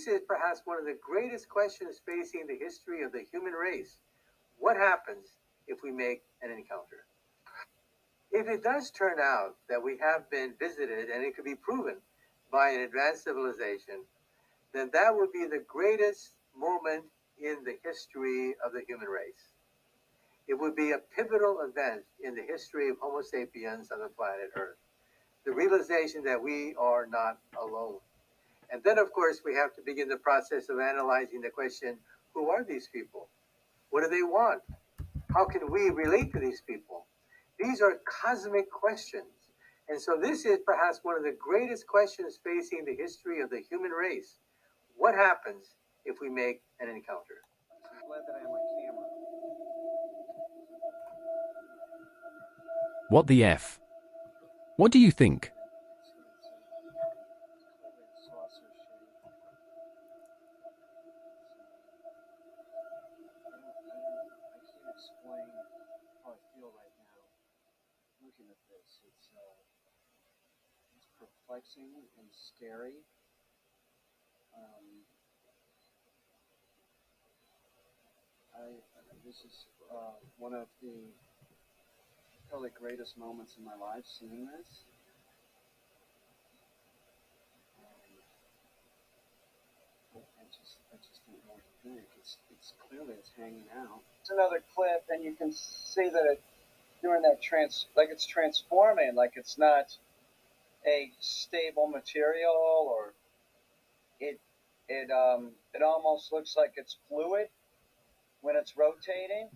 this is perhaps one of the greatest questions facing the history of the human race. What happens if we make an encounter? If it does turn out that we have been visited and it could be proven by an advanced civilization, then that would be the greatest moment in the history of the human race. It would be a pivotal event in the history of Homo sapiens on the planet Earth. The realization that we are not alone. And then, of course, we have to begin the process of analyzing the question, who are these people? What do they want? How can we relate to these people? These are cosmic questions. And so this is perhaps one of the greatest questions facing the history of the human race. What happens if we make an encounter? I'm glad that I have my camera. What the F? What do you think? Explain how I feel right now looking at this. It's perplexing and scary. This is one of the probably greatest moments in my life seeing this. I just don't know what to think. It's clearly it's hanging out. It's another clip, and you can see that it during that it's transforming, like it's not a stable material, or it almost looks like it's fluid when it's rotating.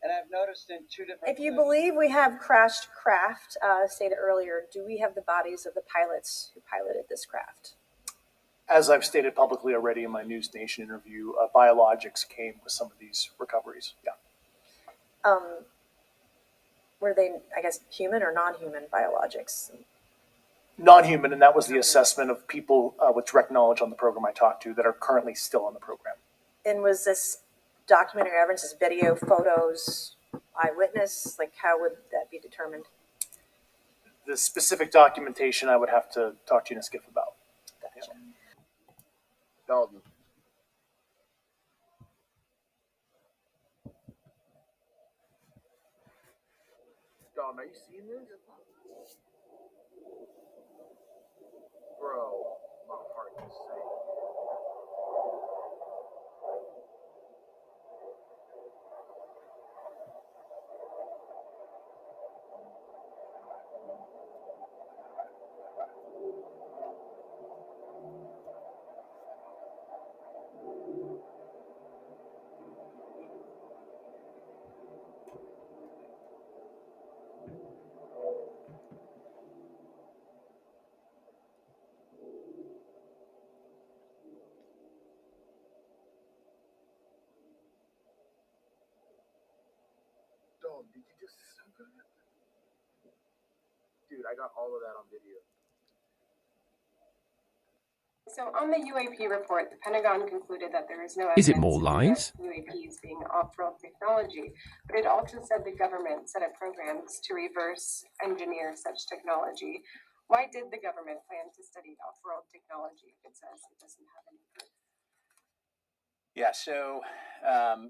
And I've noticed in two different. If you believe we have crashed craft, stated earlier, do we have the bodies of the pilots who piloted this craft? As I've stated publicly already in my News Nation interview, biologics came with some of these recoveries. Yeah. Were they, I guess, human or non-human biologics? Non-human, and that was the assessment of people with direct knowledge on the program I talked to that are currently still on the program. And was this documentary evidence, this video, photos, eyewitness? Like, how would that be determined? The specific documentation I would have to talk to you in a skiff about. Gotcha. Yeah. Dalton. Dalton, are you seeing this? Bro, my heart is saying. Dalton, did you just see that? Dude, I got all of that on video. So on the UAP report, the Pentagon concluded that there is no Is it evidence more lies? of UAPs being off-world technology, but it also said the government set up programs to reverse engineer such technology. Why did the government plan to study off-world technology if it says it doesn't have any proof? Yeah, so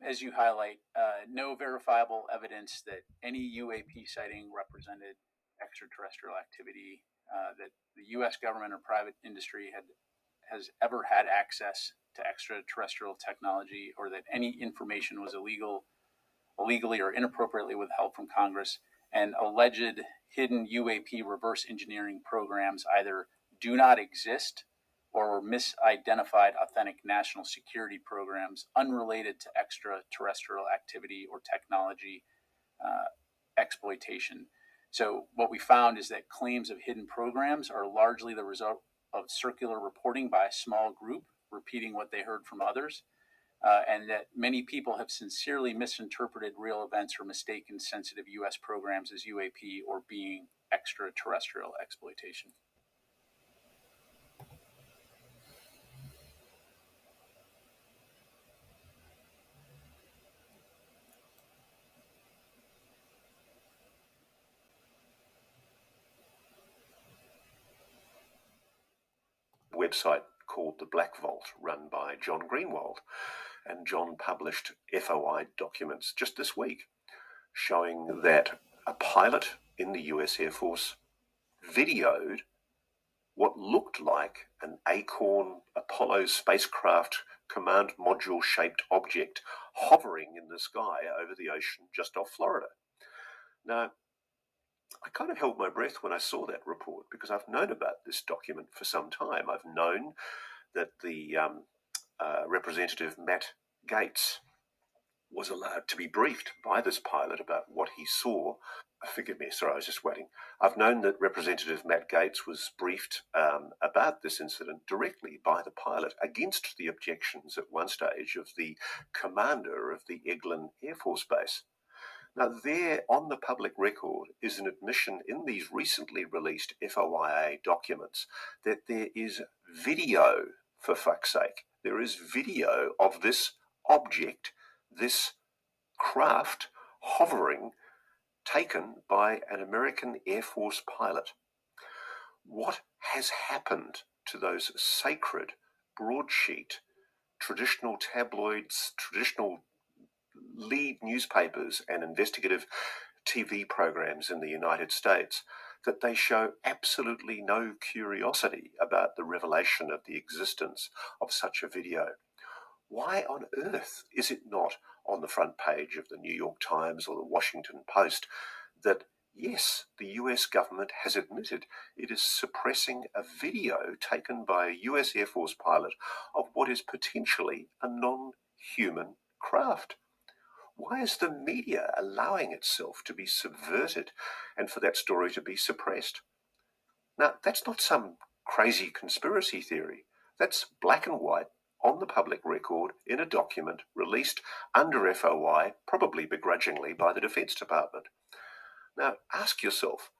as you highlight, no verifiable evidence that any UAP sighting represented extraterrestrial activity, that the U.S. government or private industry has ever had access to extraterrestrial technology, or that any information was illegally or inappropriately withheld from Congress, and alleged hidden UAP reverse engineering programs either do not exist or were misidentified authentic national security programs unrelated to extraterrestrial activity or technology exploitation. So what we found is that claims of hidden programs are largely the result of circular reporting by a small group repeating what they heard from others, and that many people have sincerely misinterpreted real events or mistaken sensitive U.S. programs as UAP or being extraterrestrial exploitation. Website called The Black Vault, run by John Greenwald. And John published FOI documents just this week showing that a pilot in the US Air Force videoed what looked like an Acorn Apollo spacecraft command module shaped object hovering in the sky over the ocean just off Florida. Now, I kind of held my breath when I saw that report because I've known about this document for some time. I've known that the Representative Matt Gaetz was allowed to be briefed by this pilot about what he saw. Forgive me, sorry, I was just waiting. I've known that Representative Matt Gaetz was briefed about this incident directly by the pilot against the objections at one stage of the commander of the Eglin Air Force Base. Now, there on the public record is an admission in these recently released FOIA documents that there is video, for fuck's sake. There is video of this object, this craft hovering, taken by an American Air Force pilot. What has happened to those sacred broadsheet, traditional tabloids, traditional lead newspapers and investigative TV programs in the United States that they show absolutely no curiosity about the revelation of the existence of such a video? Why on earth is it not on the front page of the New York Times or the Washington Post that, yes, the US government has admitted it is suppressing a video taken by a US Air Force pilot of what is potentially a non-human craft? Why is the media allowing itself to be subverted and for that story to be suppressed? Now, that's not some crazy conspiracy theory. That's black and white on the public record in a document released under FOI, probably begrudgingly by the Defense Department. Now, ask yourself,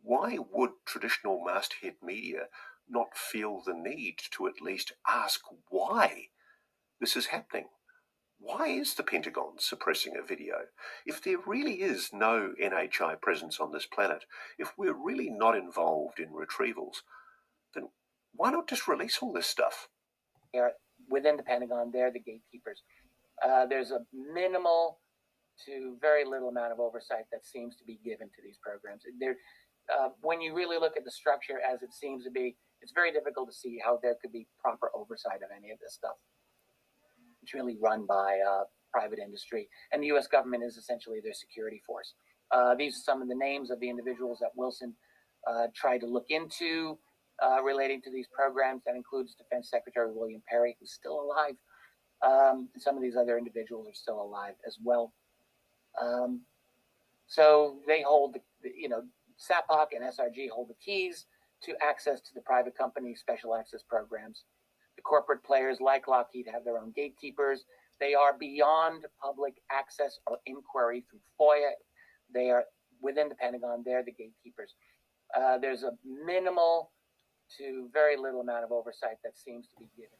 why would traditional masthead media not feel the need to at least ask why this is happening? Why is the Pentagon suppressing a video? If there really is no NHI presence on this planet, if we're really not involved in retrievals, then why not just release all this stuff? Within the Pentagon, they're the gatekeepers. There's a minimal to very little amount of oversight that seems to be given to these programs. When you really look at the structure as it seems to be, it's very difficult to see how there could be proper oversight of any of this stuff. It's really run by private industry, and the U.S. government is essentially their security force. These are some of the names of the individuals that Wilson tried to look into relating to these programs. That includes Defense Secretary William Perry, who's still alive. Some of these other individuals are still alive as well. So they hold, SAPOC and SRG hold the keys to access to the private company special access programs. The corporate players like Lockheed have their own gatekeepers. They are beyond public access or inquiry through FOIA. They are within the Pentagon. They're the gatekeepers. There's a minimal to very little amount of oversight that seems to be given.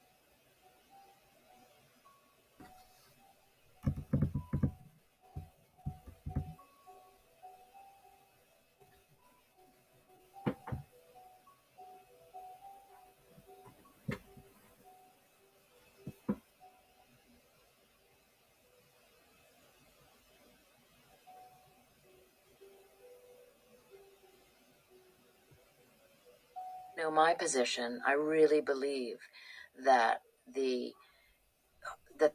My position, I really believe that the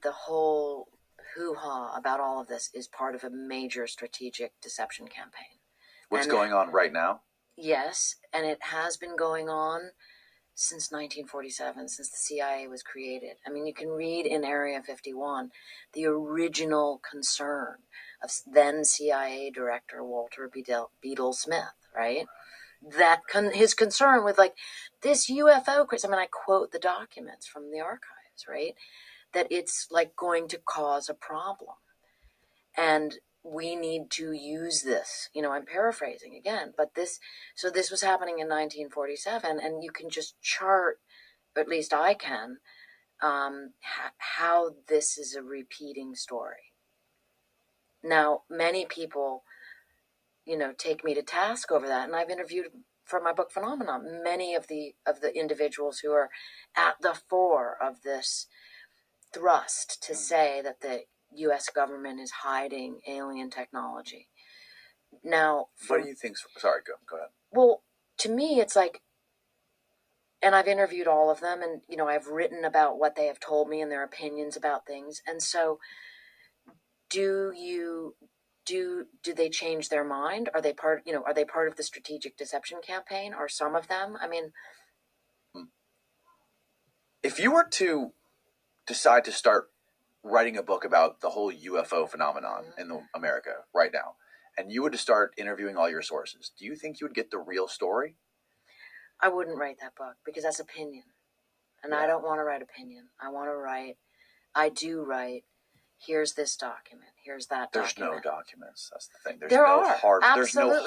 whole hoo-ha about all of this is part of a major strategic deception campaign. What's going on right now? Yes, and it has been going on since 1947, since the CIA was created. I mean, you can read in Area 51 the original concern of then CIA Director Walter Beadle Smith, right? His concern with this UFO, Chris, I mean, I quote the documents from the archives, right? That it's going to cause a problem. And we need to use this. I'm paraphrasing again, but this was happening in 1947, and you can just chart, or at least I can, how this is a repeating story. Now, many people, take me to task over that, and I've interviewed for my book Phenomenon, many of the individuals who are at the fore of this thrust to say that the U.S. government is hiding alien technology. Now, What do you think? Sorry, go ahead. Well, to me, it's like, and I've interviewed all of them, and I've written about what they have told me and their opinions about things. And so, do they change their mind? Are they part of the strategic deception campaign? Are some of them? I mean, if you were to decide to start writing a book about the whole UFO phenomenon in America right now, and you were to start interviewing all your sources, do you think you would get the real story? I wouldn't write that book because that's opinion. And I don't want to write opinion. I do write, here's this document, here's that There's document. no documents. That's the thing. There's no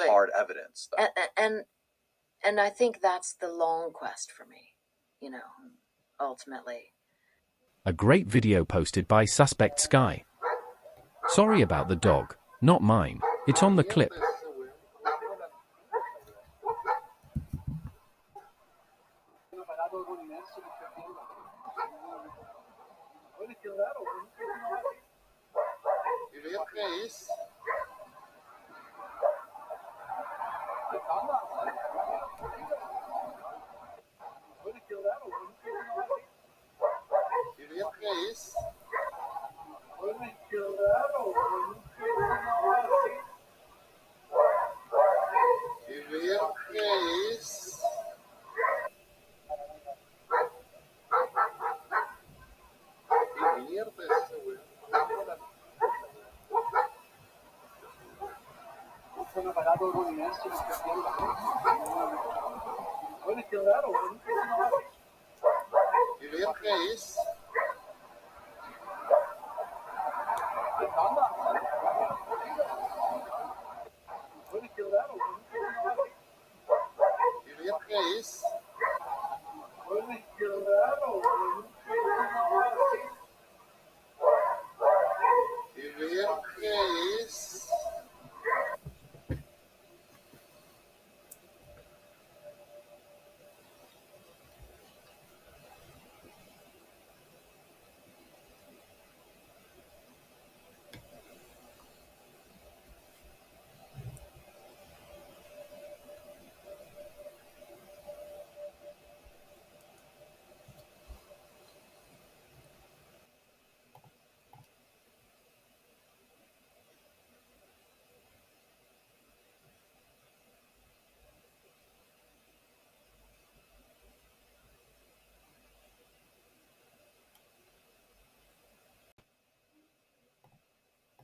hard evidence. And I think that's the long quest for me, ultimately. A great video posted by Suspect Sky. Sorry about the dog, not mine. It's on the clip.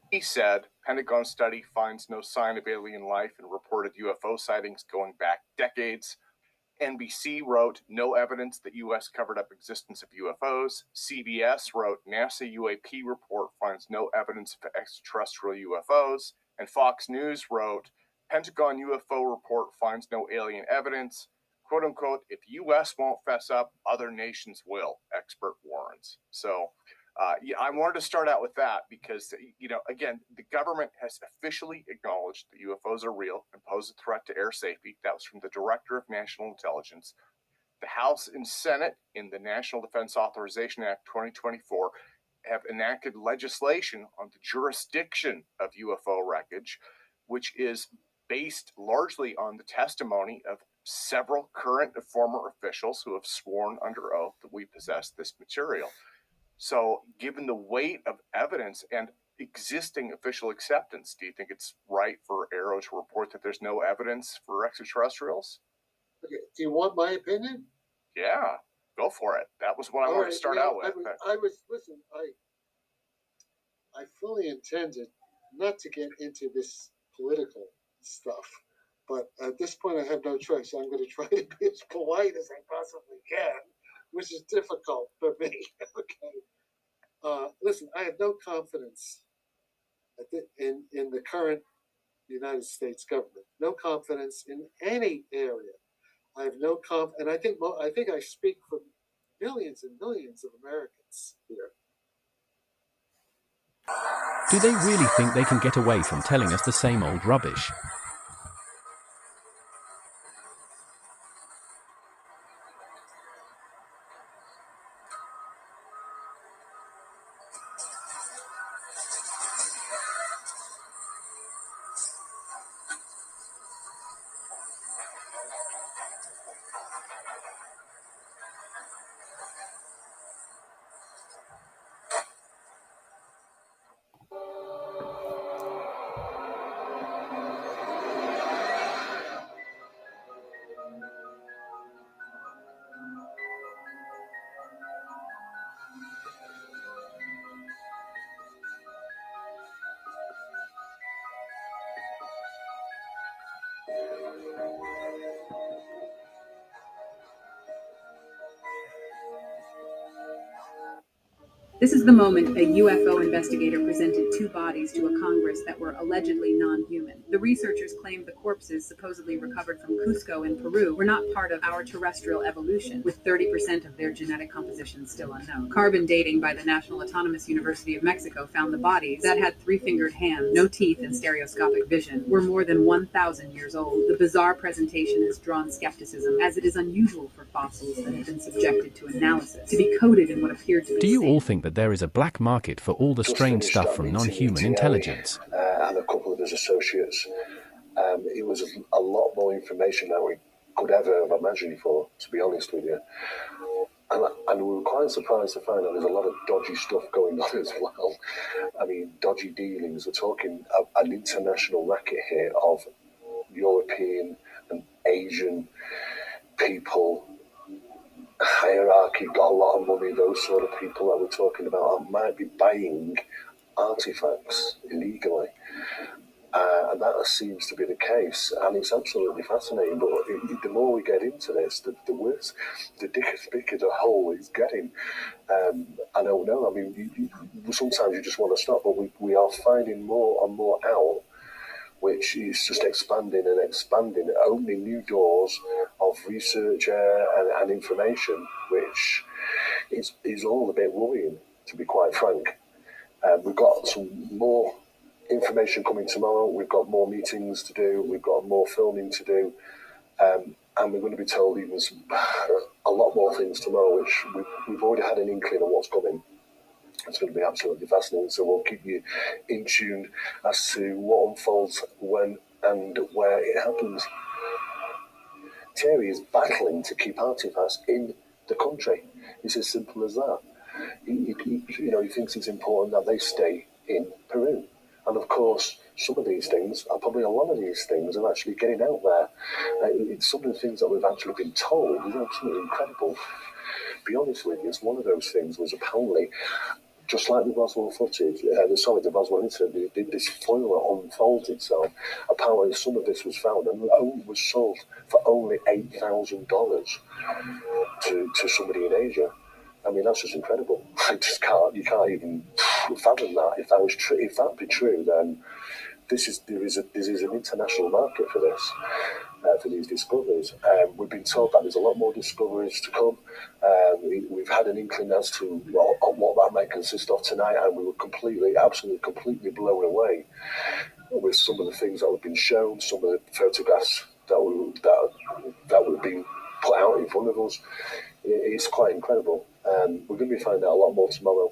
He said, Pentagon study finds no sign of alien life and reported UFO sightings going back decades. NBC wrote, no evidence that U.S. covered up existence of UFOs. CBS wrote, NASA UAP report finds no evidence of extraterrestrial UFOs. And Fox News wrote, Pentagon UFO report finds no alien evidence. Quote unquote, if U.S. won't fess up, other nations will, expert warns. So, I wanted to start out with that because, again, the government has officially acknowledged that UFOs are real and pose a threat to air safety. That was from the Director of National Intelligence. The House and Senate in the National Defense Authorization Act 2024 have enacted legislation on the jurisdiction of UFO wreckage, which is based largely on the testimony of several current and former officials who have sworn under oath that we possess this material. So, given the weight of evidence and existing official acceptance, do you think it's right for Arrow to report that there's no evidence for extraterrestrials? Okay. Do you want my opinion? Yeah, go for it. That was what I wanted to start out with. I fully intended not to get into this political stuff, but at this point I have no choice. I'm going to try to be as polite as I possibly can, which is difficult for me. Okay. Listen, I have no confidence in the current United States government. No confidence in any area. I have no and I think I speak for millions and millions of Americans here. Do they really think they can get away from telling us the same old rubbish? This is the moment a UFO investigator presented two bodies to a Congress that were allegedly non-human. The researchers claimed the corpses supposedly recovered from Cusco in Peru were not part of our terrestrial evolution, with 30% of their genetic composition still unknown. Carbon dating by the National Autonomous University of Mexico found the bodies, that had three-fingered hands, no teeth, and stereoscopic vision, were more than 1,000 years old. The bizarre presentation has drawn skepticism, as it is unusual for fossils that have been subjected to analysis to be coated in what appeared to be Do you all sand. think that there is a black market for all the strange stuff from non-human intelligence? And a couple of his associates. It was a lot more information than we could ever have imagined for, to be honest with you. And we were quite surprised to find that there's a lot of dodgy stuff going on as well. I mean, dodgy dealings. We're talking an international racket here of European and Asian people, hierarchy, got a lot of money, those sort of people that we're talking about might be buying artifacts illegally. And that seems to be the case, and it's absolutely fascinating. But the more we get into this, the worse, the bigger the hole is getting. I don't know. I mean, sometimes you just want to stop, but we are finding more and more out, which is just expanding and expanding, opening new doors of research and information, which is all a bit worrying, to be quite frank. We've got some more information coming tomorrow. We've got more meetings to do. We've got more filming to do. And we're going to be told even a lot more things tomorrow, which we've already had an inkling of what's coming. It's going to be absolutely fascinating. So we'll keep you in tune as to what unfolds, when and where it happens. Terry is battling to keep artifacts in the country. It's as simple as that. He thinks it's important that they stay in Peru. And of course, some of these things, and probably a lot of these things, are actually getting out there. Some of the things that we've actually been told is absolutely incredible. To be honest with you, it's one of those things was apparently, just like the Roswell footage, the Roswell incident, this foil unfolds itself. Apparently, some of this was found and was sold for only $8,000 to somebody in Asia. I mean, that's just incredible. You can't even fathom that. If that was true, if that be true, then there is an international market for this, for these discoveries. We've been told that there's a lot more discoveries to come. We've had an inkling as to what that might consist of tonight, and we were absolutely completely blown away with some of the things that have been shown, some of the photographs that were being put out in front of us. It's quite incredible. We're going to be finding out a lot more tomorrow.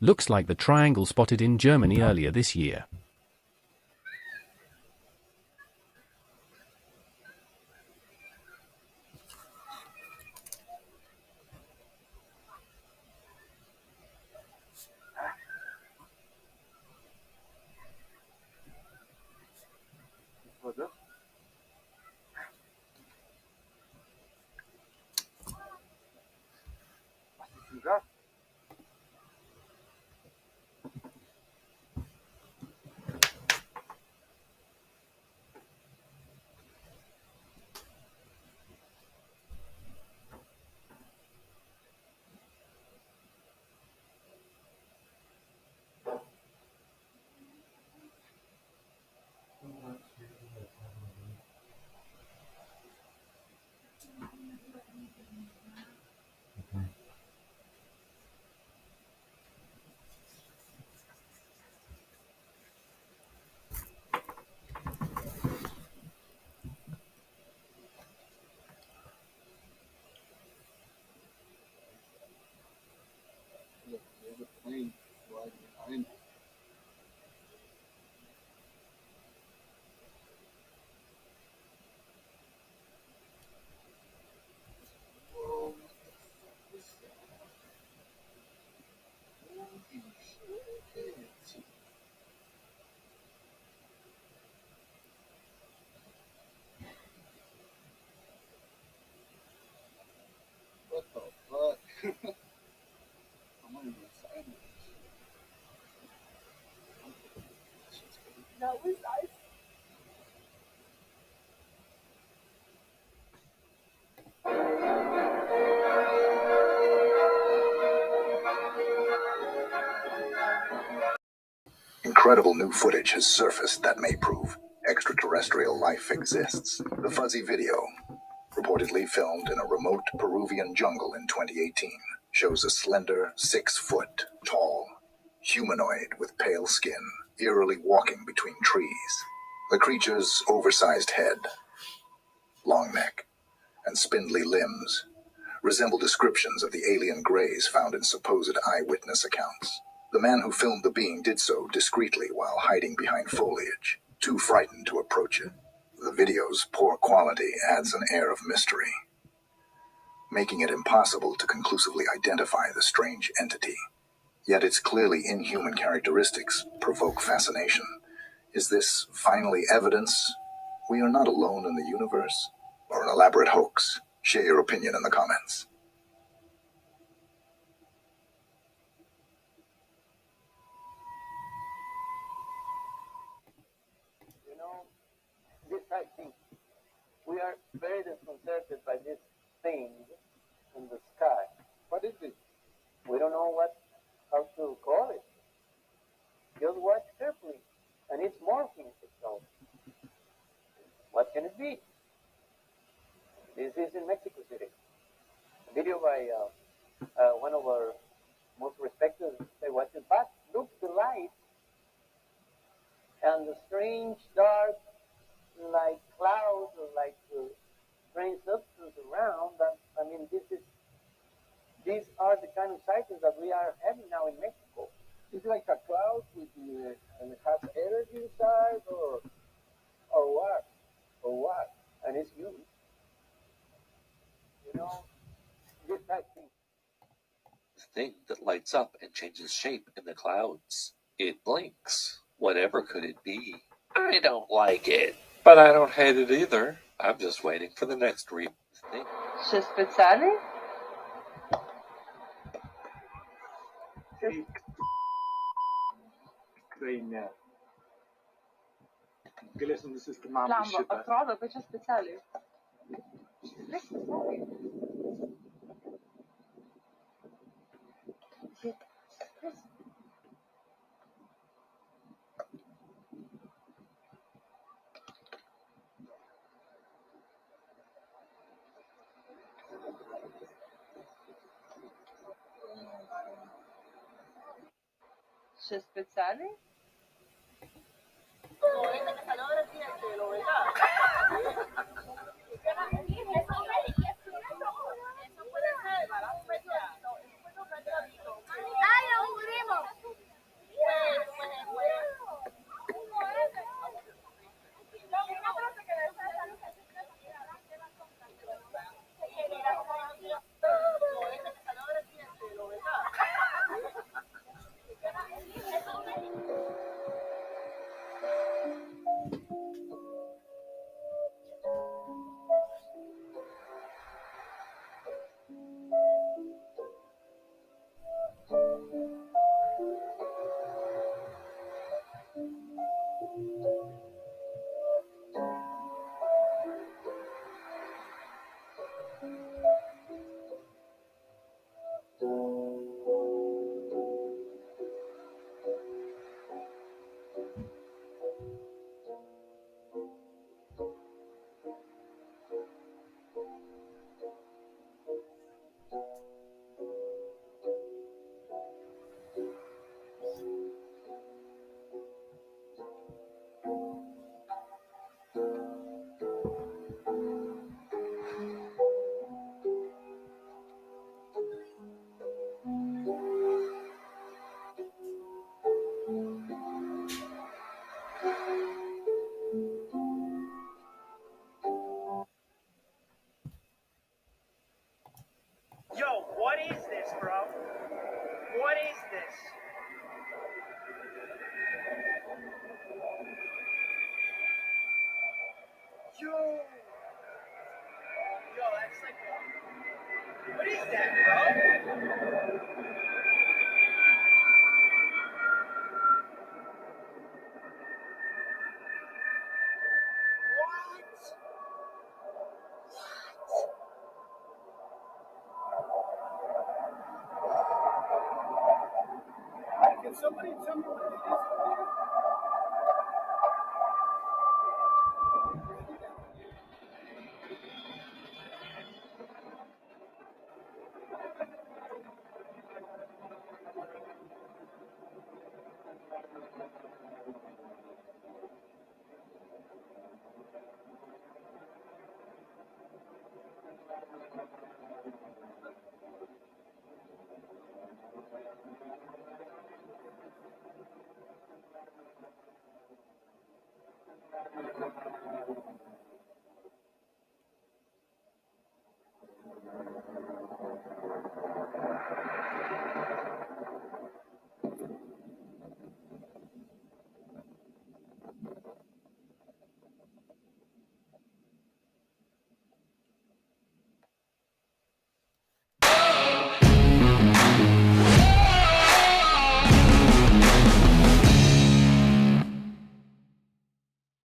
Looks like the triangle spotted in Germany earlier this year. That was nice. Incredible new footage has surfaced that may prove extraterrestrial life exists. The fuzzy video, reportedly filmed in a remote Peruvian jungle in 2018, shows a slender, 6-foot tall humanoid with pale skin, eerily walking between trees. The creature's oversized head, long neck, and spindly limbs resemble descriptions of the alien greys found in supposed eyewitness accounts. The man who filmed the being did so discreetly while hiding behind foliage, too frightened to approach it. The video's poor quality adds an air of mystery, making it impossible to conclusively identify the strange entity. Yet its clearly inhuman characteristics provoke fascination. Is this finally evidence we are not alone in the universe? Or an elaborate hoax? Share your opinion in the comments. You know, this I think we are very disconcerted by this thing in the sky. What is it? We don't know how to call it. Just watch carefully, and it's morphing itself. What can it be? This is in Mexico City. A video by one of our most respected watchers. But look, the light and the strange dark, like clouds or like strange substance around. I mean, these are the kind of sightings that we are having now in Mexico. It's like a cloud and it has energy inside, or what? Or what? And it's huge. You know, this type thing. Thing that lights up and changes shape in the clouds. It blinks. Whatever could it be? I don't like it, but I don't hate it either. I'm just waiting for the next thing. C'è speciale? Lambo, ho trovato che c'è speciale. C'è speciale. C'è speciale? Yo, what is this, bro? What is this? Yo, that's like, what is that, bro?